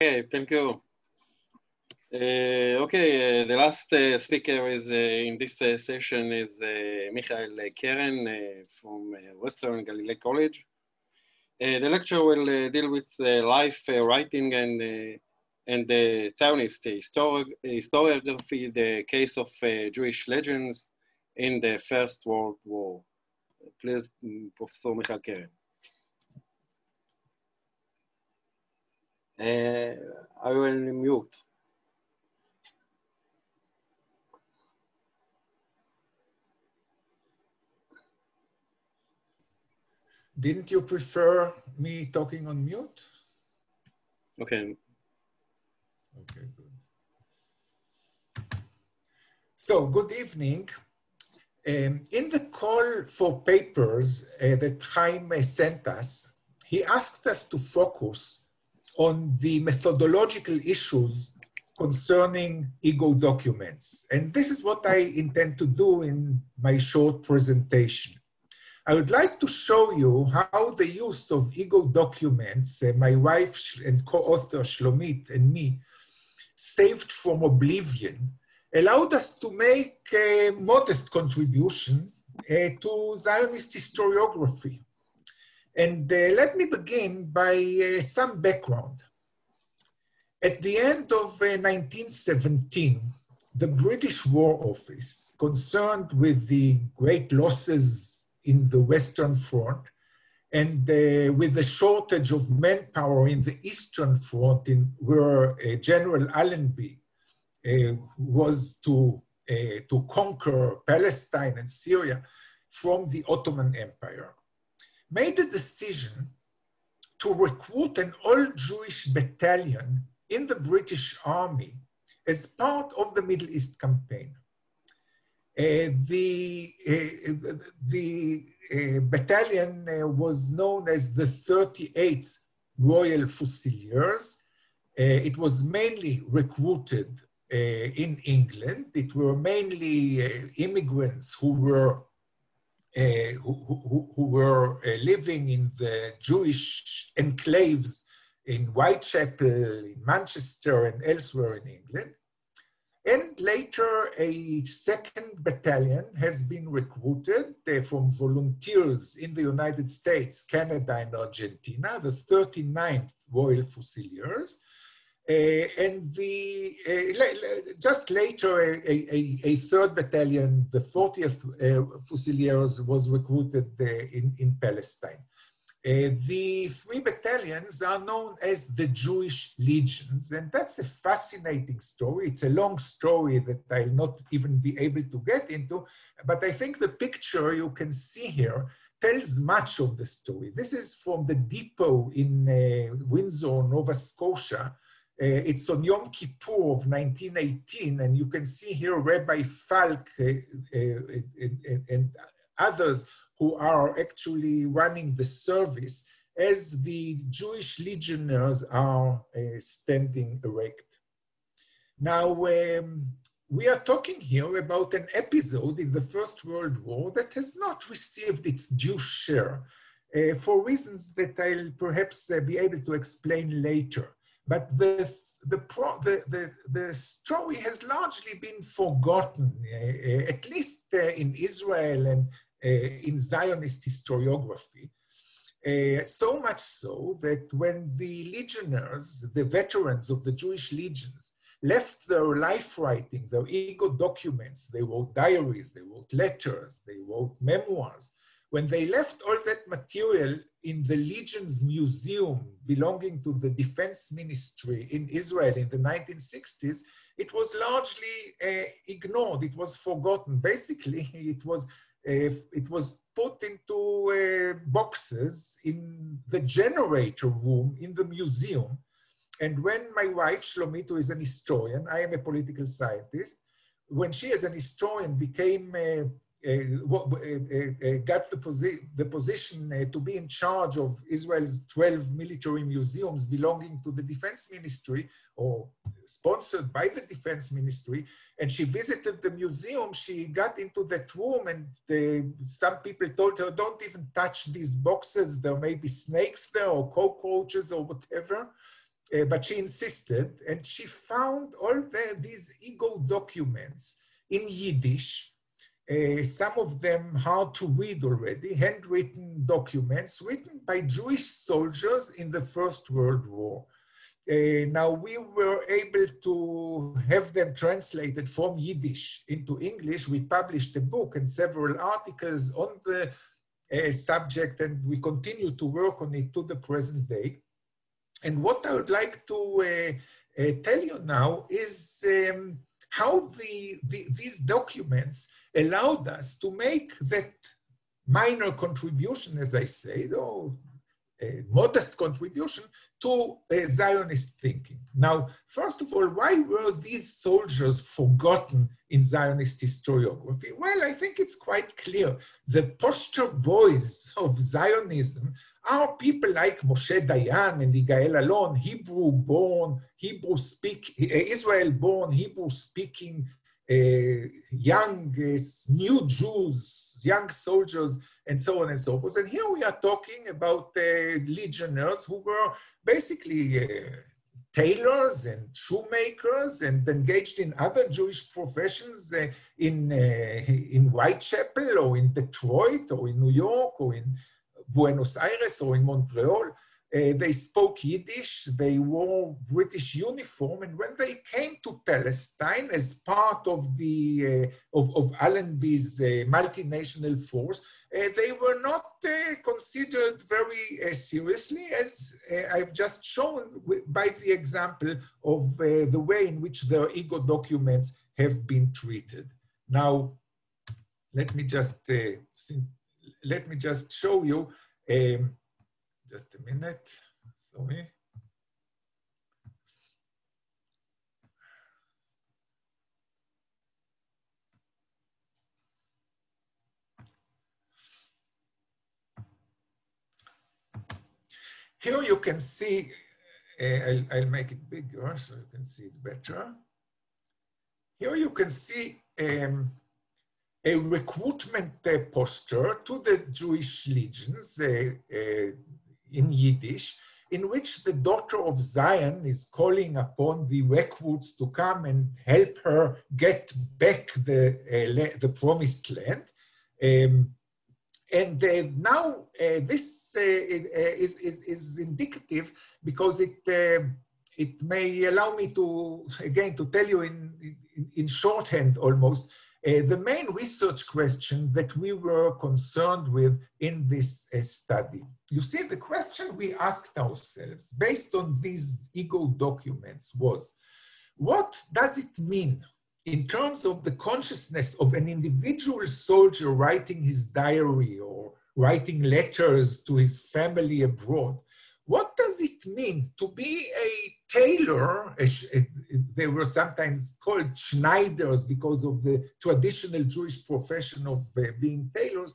Okay, thank you. The last speaker is in this session is Keren from Western Galilee College. The lecture will deal with life writing and the Zionist historiography, the case of Jewish legends in the First World War. Please, Professor Michael Keren. I will mute. Didn't you prefer me talking on mute? Okay. Okay, good. So, good evening. In the call for papers that Chaim sent us, he asked us to focus on the methodological issues concerning ego documents. And this is what I intend to do in my short presentation. I would like to show you how the use of ego documents, my wife and co-author Shlomit and me, saved from oblivion, allowed us to make a modest contribution to Zionist historiography. And let me begin by some background. At the end of 1917, the British War Office, concerned with the great losses in the Western Front and with the shortage of manpower in the Eastern Front, where General Allenby was to conquer Palestine and Syria from the Ottoman Empire, made a decision to recruit an all-Jewish battalion in the British Army as part of the Middle East campaign. The battalion was known as the 38th Royal Fusiliers. It was mainly recruited in England. It were mainly immigrants who were living in the Jewish enclaves in Whitechapel, in Manchester, and elsewhere in England. And later, a second battalion has been recruited from volunteers in the United States, Canada, and Argentina, the 39th Royal Fusiliers. And just later, a third battalion, the 40th Fusiliers, was recruited in Palestine. The three battalions are known as the Jewish Legions, and that's a fascinating story. It's a long story that I'll not even be able to get into, but I think the picture you can see here tells much of the story. This is from the depot in Windsor, Nova Scotia. It's on Yom Kippur of 1918, and you can see here Rabbi Falk and others who are actually running the service as the Jewish legionnaires are standing erect. Now, we are talking here about an episode in the First World War that has not received its due share for reasons that I'll perhaps be able to explain later. But the story has largely been forgotten, at least in Israel and in Zionist historiography. So much so that when the legionnaires, the veterans of the Jewish legions, left their life writing, their ego documents, they wrote diaries, they wrote letters, they wrote memoirs. When they left all that material in the Legion's museum belonging to the Defense Ministry in Israel in the 1960s, it was largely ignored, it was forgotten. Basically, it was put into boxes in the generator room in the museum. And when my wife, Shlomit, who is an historian, I am a political scientist, when she as an historian became, got the position to be in charge of Israel's 12 military museums belonging to the Defense Ministry or sponsored by the Defense Ministry, and she visited the museum, she got into that room and some people told her, don't even touch these boxes, there may be snakes there or cockroaches or whatever. but she insisted, and she found all these ego documents in Yiddish, some of them hard to read already, handwritten documents written by Jewish soldiers in the First World War. Now, we were able to have them translated from Yiddish into English. We published a book and several articles on the subject, and we continue to work on it to the present day. And what I would like to tell you now is how these documents allowed us to make that minor contribution, as I say, though a modest contribution to Zionist thinking. Now, first of all, why were these soldiers forgotten in Zionist historiography? Well, I think it's quite clear. The poster boys of Zionism are people like Moshe Dayan and Yigael Alon, Hebrew-born, Israel-born, Hebrew-speaking young new Jews, young soldiers, and so on and so forth. And here we are talking about legionnaires who were basically tailors and shoemakers and engaged in other Jewish professions in Whitechapel or in Detroit or in New York or in Buenos Aires or in Montreal. They spoke Yiddish, they wore British uniform, and when they came to Palestine as part of the of Allenby's multinational force, they were not considered very seriously, as I've just shown by the example of the way in which their ego documents have been treated. Now, let me just show you. Just a minute, sorry. Here you can see, I'll make it bigger so you can see it better. Here you can see a recruitment poster to the Jewish legions in Yiddish, in which the daughter of Zion is calling upon the recruits to come and help her get back the promised land. Now this is indicative because it may allow me to, again, to tell you in shorthand almost, the main research question that we were concerned with in this study. You see, the question we asked ourselves based on these ego documents was, what does it mean in terms of the consciousness of an individual soldier writing his diary or writing letters to his family abroad? What does it mean to be a tailor? They were sometimes called Schneiders because of the traditional Jewish profession of being tailors.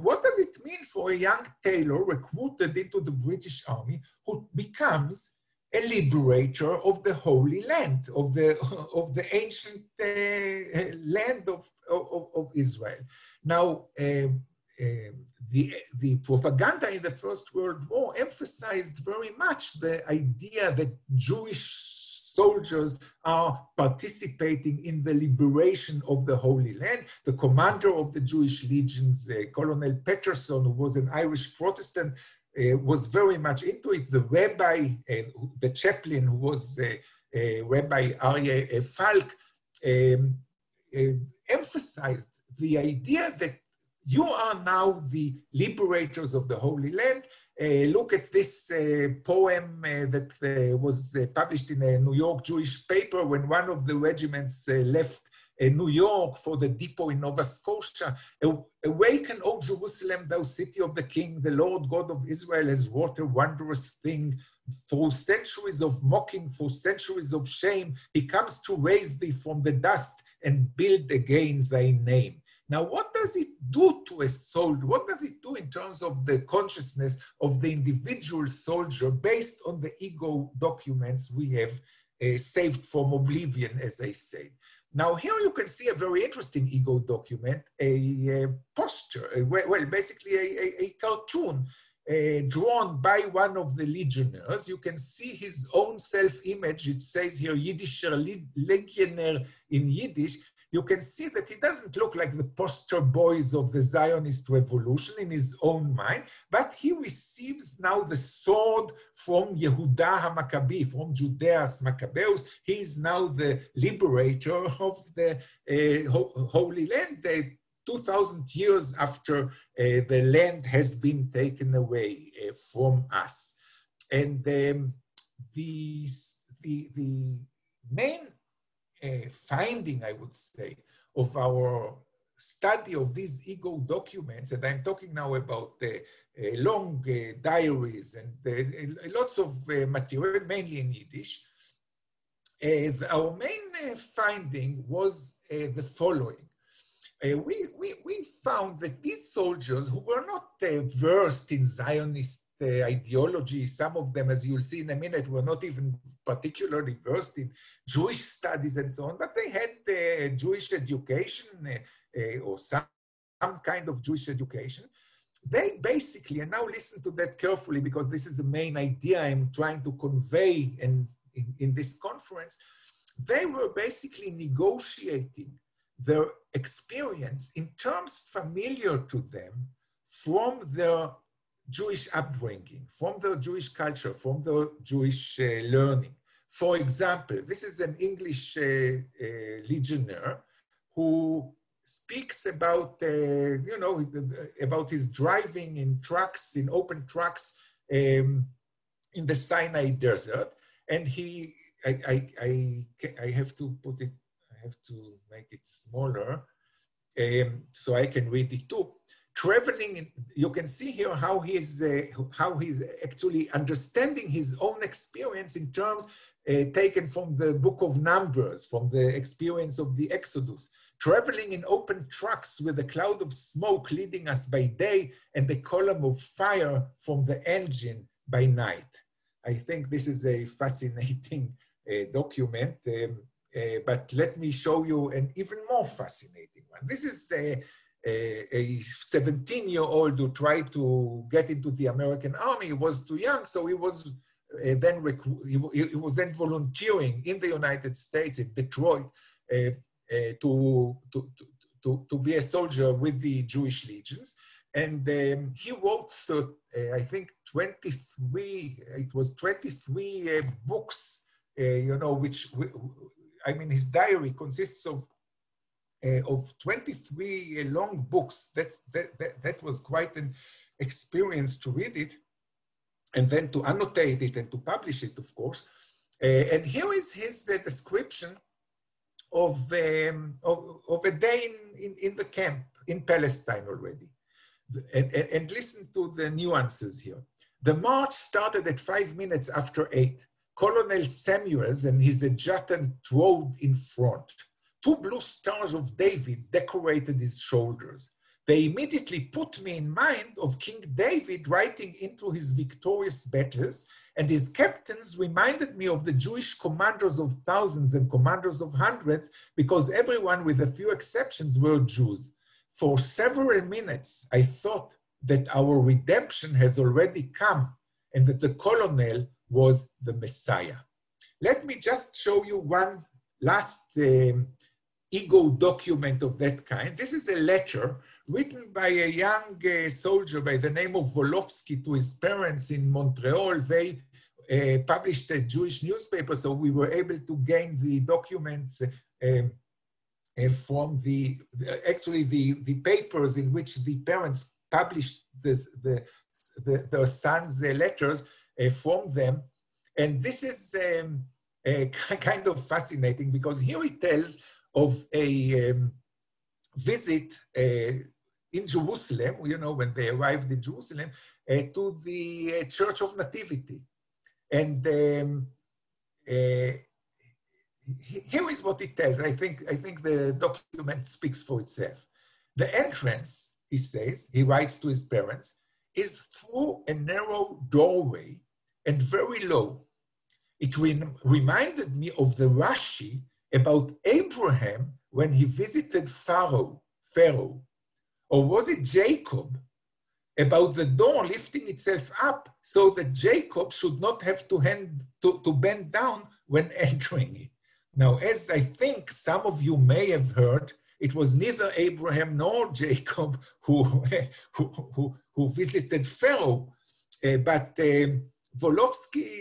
What does it mean for a young tailor recruited into the British Army who becomes a liberator of the Holy Land, of the ancient land of Israel? Now, the propaganda in the First World War emphasized very much the idea that Jewish soldiers are participating in the liberation of the Holy Land. The commander of the Jewish legions, Colonel Patterson, who was an Irish Protestant, was very much into it. The rabbi, the chaplain, who was Rabbi Aryeh Falk, emphasized the idea that you are now the liberators of the Holy Land. Look at this poem that was published in a New York Jewish paper when one of the regiments left New York for the depot in Nova Scotia. Awaken, O Jerusalem, thou city of the King, the Lord God of Israel has wrought a wondrous thing. Through centuries of mocking, through centuries of shame, he comes to raise thee from the dust and build again thy name. Now, what does it do to a soldier? What does it do in terms of the consciousness of the individual soldier based on the ego documents we have saved from oblivion, as I say? Now, here you can see a very interesting ego document, a poster, well, basically a cartoon drawn by one of the legionnaires. You can see his own self-image. It says here Yiddischer Legionär in Yiddish. You can see that he doesn't look like the poster boys of the Zionist revolution in his own mind, but he receives now the sword from Yehuda HaMaccabee, from Judeas Maccabeus. He is now the liberator of the Holy Land, 2,000 years after the land has been taken away from us. And the main finding, I would say, of our study of these ego documents, and I'm talking now about long diaries and lots of material, mainly in Yiddish, our main finding was the following. We found that these soldiers who were not versed in Zionist ideology, some of them, as you'll see in a minute, were not even particularly versed in Jewish studies and so on, but they had Jewish education or some kind of Jewish education. They basically, and now listen to that carefully because this is the main idea I'm trying to convey in this conference, they were basically negotiating their experience in terms familiar to them from their Jewish upbringing, from their Jewish culture, from their Jewish learning. For example, this is an English legionnaire who speaks about, about his driving in trucks, in open trucks in the Sinai desert. And I have to put it, I have to make it smaller so I can read it too. Traveling, you can see here how he's actually understanding his own experience in terms taken from the book of Numbers, from the experience of the Exodus. Traveling in open trucks with a cloud of smoke leading us by day and a column of fire from the engine by night. I think this is a fascinating document, but let me show you an even more fascinating one. This is a 17-year-old who tried to get into the American army. He was too young, so he was then volunteering in the United States, in Detroit, to be a soldier with the Jewish legions. And he wrote, I think, 23 books, which, I mean, his diary consists of 23 long books. That was quite an experience to read it, and then to annotate it and to publish it, of course. And here is his description of a day in the camp in Palestine already. And listen to the nuances here. The march started at 5 minutes after 8. Colonel Samuels and his adjutant rode in front. 2 blue stars of David decorated his shoulders. They immediately put me in mind of King David riding into his victorious battles, and his captains reminded me of the Jewish commanders of thousands and commanders of hundreds, because everyone, with a few exceptions, were Jews. For several minutes, I thought that our redemption has already come and that the colonel was the Messiah. Let me just show you one last ego document of that kind. This is a letter written by a young soldier by the name of Volofsky to his parents in Montreal. They published a Jewish newspaper, so we were able to gain the documents from the papers in which the parents published their sons' letters from them. And this is kind of fascinating, because here he tells of a visit in Jerusalem, when they arrived in Jerusalem, to the Church of Nativity. And here is what it tells. I think the document speaks for itself. The entrance, he says, he writes to his parents, is through a narrow doorway and very low. It reminded me of the Rashi about Abraham when he visited Pharaoh. Or was it Jacob? about the door lifting itself up so that Jacob should not have to bend down when entering it. Now, as I think some of you may have heard, it was neither Abraham nor Jacob who visited Pharaoh, but Wolofsky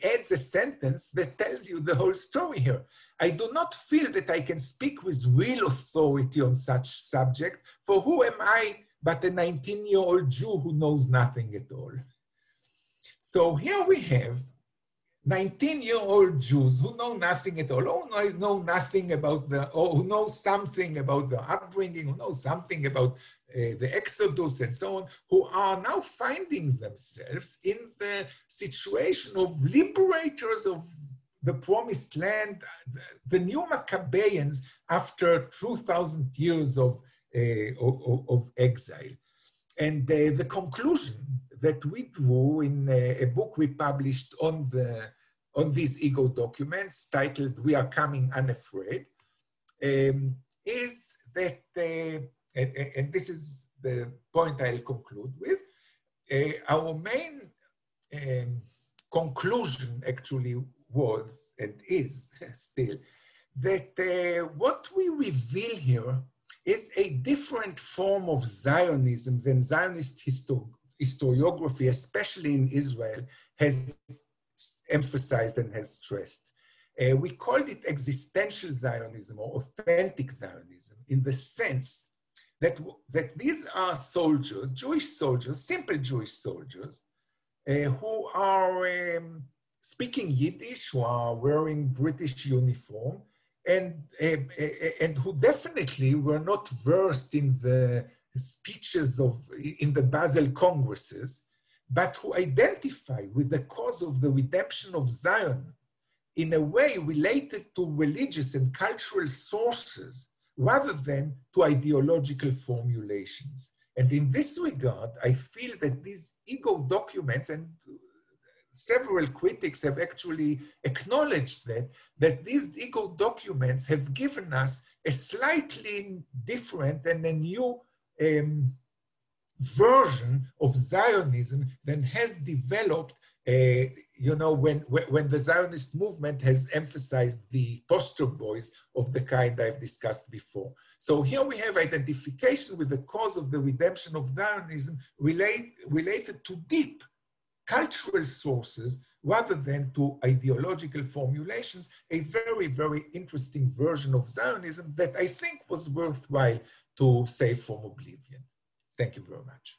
adds a sentence that tells you the whole story here. I do not feel that I can speak with real authority on such subject, for who am I but a 19-year-old Jew who knows nothing at all? So here we have 19-year-old Jews who know nothing at all, who know nothing about or who know something about the upbringing, who know something about the Exodus and so on, who are now finding themselves in the situation of liberators of the promised land, the new Maccabeans after 2,000 years of exile. And the conclusion that we drew in a book we published on these ego documents titled "We Are Coming Unafraid" is that, and this is the point I'll conclude with, our main conclusion actually was and is still that what we reveal here is a different form of Zionism than Zionist historiography, especially in Israel, has emphasized and has stressed. We called it existential Zionism or authentic Zionism in the sense that these are soldiers, Jewish soldiers, simple Jewish soldiers, who are speaking Yiddish, who are wearing British uniform, and who definitely were not versed in the speeches in the Basel Congresses, but who identify with the cause of the redemption of Zion in a way related to religious and cultural sources rather than to ideological formulations. And in this regard, I feel that these ego documents, and several critics have actually acknowledged that these ego documents have given us a slightly different and a new version of Zionism than has developed, when the Zionist movement has emphasized the poster boys of the kind I've discussed before. So here we have identification with the cause of the redemption of Zionism related to deep cultural sources rather than to ideological formulations, a very, very interesting version of Zionism that I think was worthwhile to save from oblivion. Thank you very much.